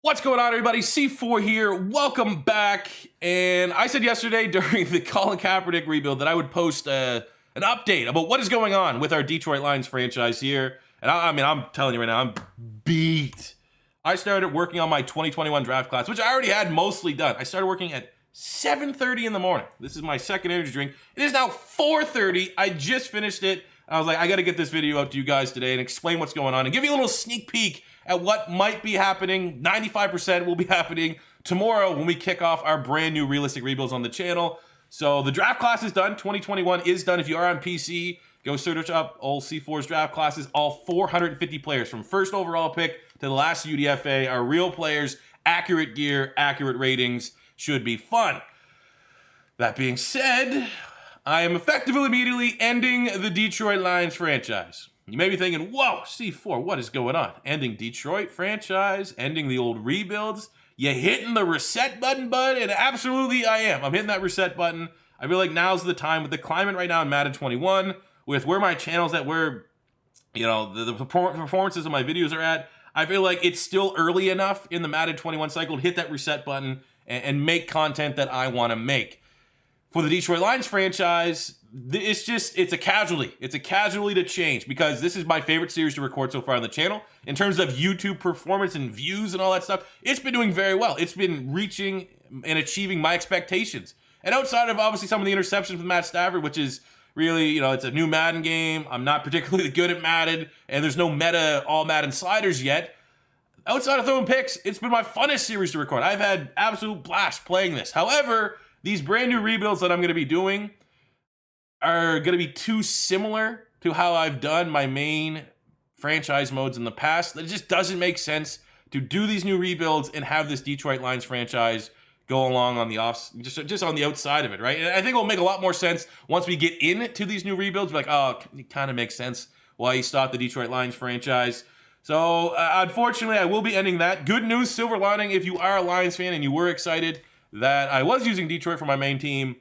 What's going on, everybody? C4 here. Welcome back. And I said yesterday during the Colin Kaepernick rebuild that I would post an update about what is going on with our Detroit Lions franchise here. And I'm telling you right now, I'm beat. I started working on my 2021 draft class, which I already had mostly done. I started working at 7:30 in the morning. This is my second energy drink. It is now 4:30. I just finished it. I was like, I got to get this video out to you guys today and explain what's going on and give you a little sneak peek at what might be happening. 95% will be happening tomorrow when we kick off our brand new realistic rebuilds on the channel. So the draft class is done. 2021 is done. If you are on PC, go search up all C4's draft classes. All 450 players from first overall pick to the last UDFA are real players, accurate gear, accurate ratings. Should be fun. That being said, I am effectively immediately ending the Detroit Lions franchise. You may be thinking, whoa, C4, what is going on? Ending Detroit franchise, ending the old rebuilds. You hitting the reset button, bud? And absolutely I am. I'm hitting that reset button. I feel like now's the time with the climate right now in Madden 21, with where my channel's at, where, the performances of my videos are at. I feel like it's still early enough in the Madden 21 cycle to hit that reset button and make content that I want to make. For the Detroit Lions franchise, it's a casualty. It's a casualty to change because this is my favorite series to record so far on the channel. In terms of YouTube performance and views and all that stuff, it's been doing very well. It's been reaching and achieving my expectations. And outside of obviously some of the interceptions with Matt Stafford, which is really, it's a new Madden game. I'm not particularly good at Madden, and there's no meta all Madden sliders yet. Outside of throwing picks, it's been my funnest series to record. I've had absolute blast playing this. However, these brand new rebuilds that I'm going to be doing are going to be too similar to how I've done my main franchise modes in the past. It just doesn't make sense to do these new rebuilds and have this Detroit Lions franchise go along on the just on the outside of it, right? And I think it'll make a lot more sense once we get into these new rebuilds. Like, oh, it kind of makes sense why you start the Detroit Lions franchise. So, unfortunately, I will be ending that. Good news, silver lining, if you are a Lions fan and you were excited that I was using Detroit for my main team,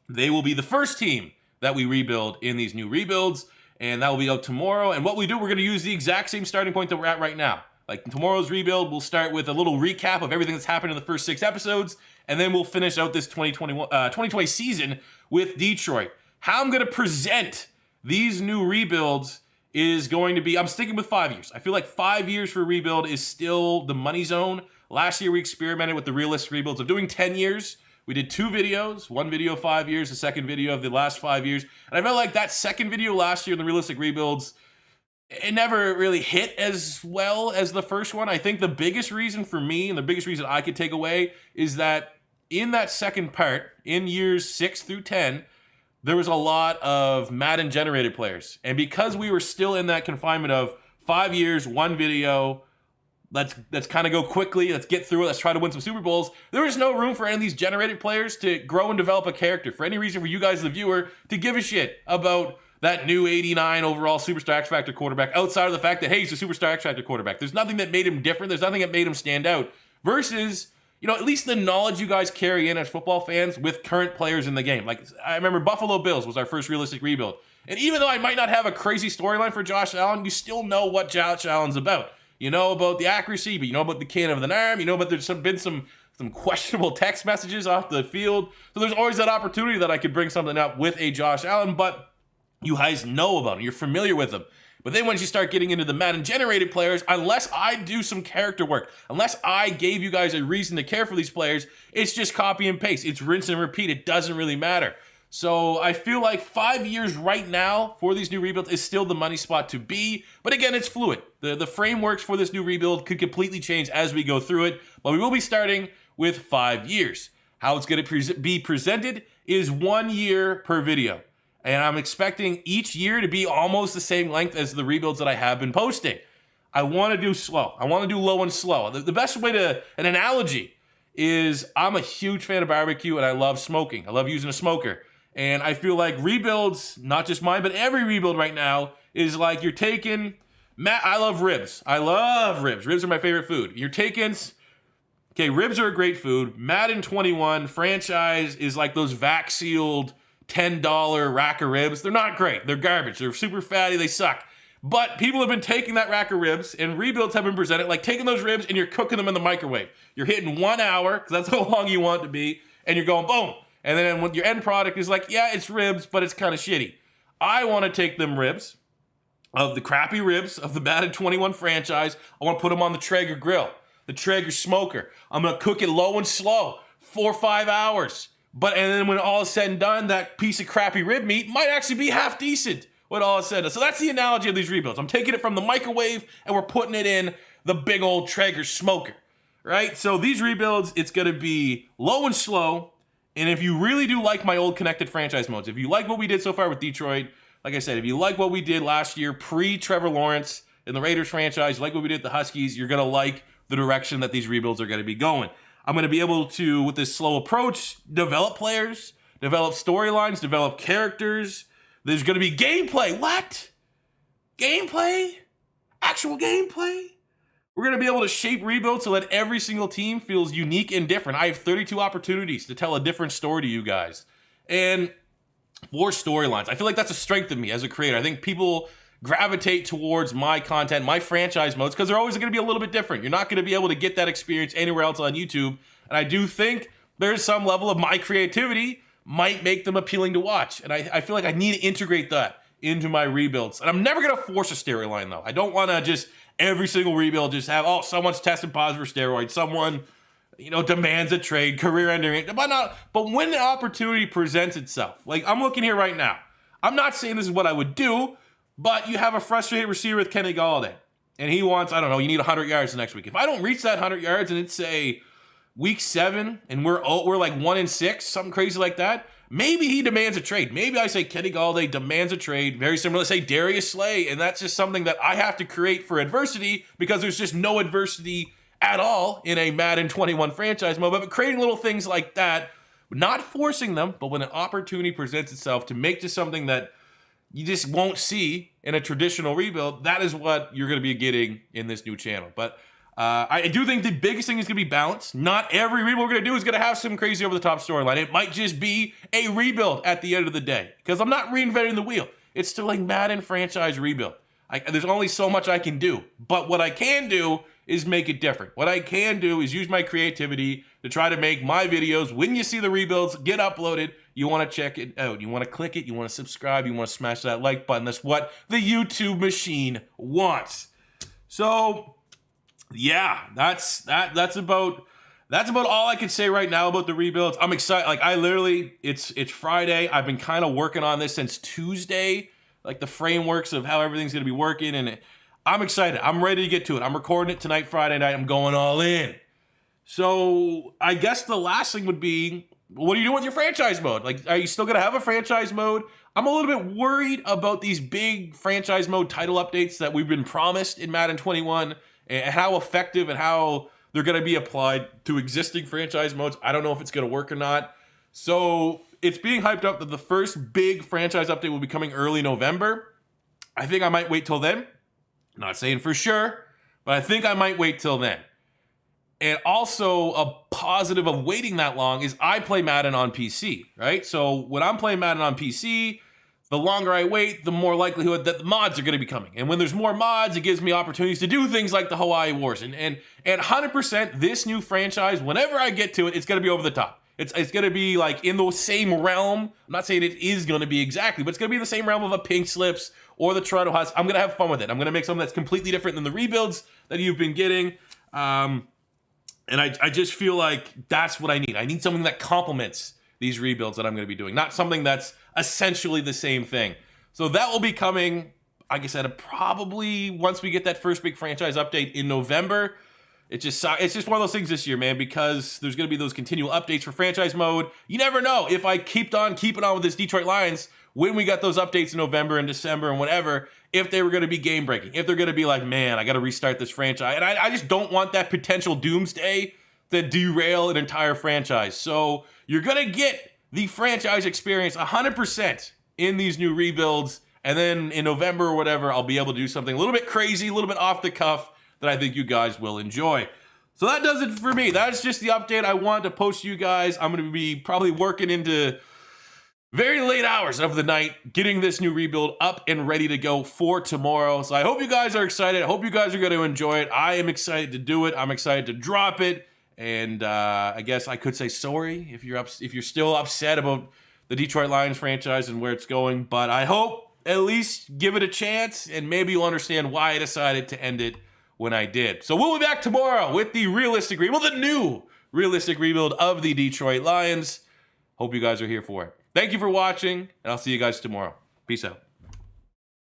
they will be the first team that we rebuild in these new rebuilds, and that will be out tomorrow. And what we do, we're going to use the exact same starting point that we're at right now. Like tomorrow's rebuild, we'll start with a little recap of everything that's happened in the first 6 episodes, and then we'll finish out this 2020 season with Detroit. How I'm going to present these new rebuilds is going to be, I'm sticking with 5 years. I feel like 5 years for a rebuild is still the money zone. Last year, we experimented with the realistic rebuilds of doing 10 years. We did 2 videos, one video 5 years, the second video of the last 5 years. And I felt like that second video last year in the realistic rebuilds, it never really hit as well as the first one. I think the biggest reason for me and the biggest reason I could take away is that in that second part, in years 6 through 10, there was a lot of Madden generated players. And because we were still in that confinement of 5 years, 1 video, let's kind of go quickly. Let's get through it. Let's try to win some Super Bowls. There is no room for any of these generated players to grow and develop a character. For any reason for you guys, the viewer, to give a shit about that new 89 overall Superstar X Factor quarterback outside of the fact that, hey, he's a Superstar X Factor quarterback. There's nothing that made him different. There's nothing that made him stand out. Versus, at least the knowledge you guys carry in as football fans with current players in the game. Like, I remember Buffalo Bills was our first realistic rebuild. And even though I might not have a crazy storyline for Josh Allen, you still know what Josh Allen's about. You know about the accuracy, but you know about the cannon of the arm. You know about there's been some questionable text messages off the field. So there's always that opportunity that I could bring something up with a Josh Allen, but you guys know about him. You're familiar with him. But then once you start getting into the Madden-generated players, unless I do some character work, unless I gave you guys a reason to care for these players, it's just copy and paste. It's rinse and repeat. It doesn't really matter. So I feel like 5 years right now for these new rebuilds is still the money spot to be. But again, it's fluid. The frameworks for this new rebuild could completely change as we go through it. But we will be starting with 5 years. How it's going to be presented is 1 year per video. And I'm expecting each year to be almost the same length as the rebuilds that I have been posting. I want to do slow. I want to do low and slow. The best way an analogy is I'm a huge fan of barbecue and I love smoking. I love using a smoker. And I feel like rebuilds, not just mine, but every rebuild right now is like you're taking, I love ribs. I love ribs. Ribs are my favorite food. You're taking, okay, ribs are a great food. Madden 21 franchise is like those vac sealed $10 rack of ribs. They're not great. They're garbage. They're super fatty. They suck. But people have been taking that rack of ribs, and rebuilds have been presented like taking those ribs and you're cooking them in the microwave. You're hitting 1 hour, because that's how long you want it to be, and you're going boom. And then when your end product is like, yeah, it's ribs, but it's kind of shitty. I want to take them ribs, of the crappy ribs of the Madden 21 franchise. I want to put them on the Traeger grill, the Traeger smoker. I'm going to cook it low and slow, 4 or 5 hours. And then when all is said and done, that piece of crappy rib meat might actually be half decent when all is said and done. So that's the analogy of these rebuilds. I'm taking it from the microwave and we're putting it in the big old Traeger smoker, right? So these rebuilds, it's going to be low and slow. And if you really do like my old connected franchise modes, if you like what we did so far with Detroit, like I said, if you like what we did last year pre-Trevor Lawrence in the Raiders franchise, like what we did with the Huskies, you're going to like the direction that these rebuilds are going to be going. I'm going to be able to, with this slow approach, develop players, develop storylines, develop characters. There's going to be gameplay. What? Gameplay? Actual gameplay? We're going to be able to shape rebuilds so that every single team feels unique and different. I have 32 opportunities to tell a different story to you guys. And 4 storylines. I feel like that's a strength of me as a creator. I think people gravitate towards my content, my franchise modes, because they're always going to be a little bit different. You're not going to be able to get that experience anywhere else on YouTube. And I do think there's some level of my creativity might make them appealing to watch. And I feel like I need to integrate that into my rebuilds. And I'm never going to force a storyline, though. I don't want to just every single rebuild just have, oh, someone's tested positive for steroids. Someone, demands a trade, career ending. But when the opportunity presents itself, like I'm looking here right now, I'm not saying this is what I would do, but you have a frustrated receiver with Kenny Golladay, and he wants, I don't know, you need 100 yards the next week. If I don't reach that 100 yards and it's say week 7 and we're like 1-6, something crazy like that, maybe he demands a trade. Maybe I say Kenny Golladay demands a trade, very similar to say Darius Slay, and that's just something that I have to create for adversity because there's just no adversity at all in a Madden 21 franchise mode. But creating little things like that, not forcing them, but when an opportunity presents itself to make just something that you just won't see in a traditional rebuild, that is what you're going to be getting in this new channel. But I do think the biggest thing is going to be balance. Not every rebuild we're going to do is going to have some crazy over-the-top storyline. It might just be a rebuild at the end of the day, because I'm not reinventing the wheel. It's still like Madden franchise rebuild. There's only so much I can do. But what I can do is make it different. What I can do is use my creativity to try to make my videos, when you see the rebuilds get uploaded, you want to check it out. You want to click it. You want to subscribe. You want to smash that like button. That's what the YouTube machine wants. So, yeah, that's about all I can say right now about the rebuilds. I'm excited. Like it's Friday. I've been kind of working on this since Tuesday, like the frameworks of how everything's going to be working, and I'm excited. I'm ready to get to it. I'm recording it tonight, Friday night. I'm going all in. So I guess the last thing would be, what are you doing with your franchise mode? Like, are you still going to have a franchise mode? I'm a little bit worried about these big franchise mode title updates that we've been promised in Madden 21 and how effective and how they're going to be applied to existing franchise modes. I don't know if it's going to work or not. So it's being hyped up that the first big franchise update will be coming early November. I think I might wait till then. Not saying for sure, but I think I might wait till then. And also a positive of waiting that long is I play Madden on PC, right? So when I'm playing Madden on PC, the longer I wait, the more likelihood that the mods are going to be coming. And when there's more mods, it gives me opportunities to do things like the Hawaii Wars. And 100%, this new franchise, whenever I get to it, it's going to be over the top. It's going to be like in the same realm. I'm not saying it is going to be exactly, but it's going to be the same realm of a Pink Slips or the Toronto Husks. I'm going to have fun with it. I'm going to make something that's completely different than the rebuilds that you've been getting. And I just feel like that's what I need. I need something that complements these rebuilds that I'm going to be doing, not something that's essentially the same thing. So that will be coming, like I said, probably once we get that first big franchise update in November. It's just one of those things this year, man, because there's going to be those continual updates for franchise mode. You never know if I keeping on with this Detroit Lions when we got those updates in November and December and whatever, if they were going to be game breaking, if they're going to be like, man, I got to restart this franchise. And I just don't want that potential doomsday to derail an entire franchise. So you're going to get the franchise experience 100% in these new rebuilds. And then in November or whatever, I'll be able to do something a little bit crazy, a little bit off the cuff that I think you guys will enjoy. So that does it for me. That's just the update I wanted to post to you guys. I'm going to be probably working into very late hours of the night getting this new rebuild up and ready to go for tomorrow. So I hope you guys are excited. I hope you guys are going to enjoy it. I am excited to do it. I'm excited to drop it. And I guess I could say sorry if you're still upset about the Detroit Lions franchise and where it's going. But I hope at least give it a chance, and maybe you'll understand why I decided to end it when I did. So we'll be back tomorrow with the realistic rebuild, the new realistic rebuild of the Detroit Lions. Hope you guys are here for it. Thank you for watching, and I'll see you guys tomorrow. Peace out.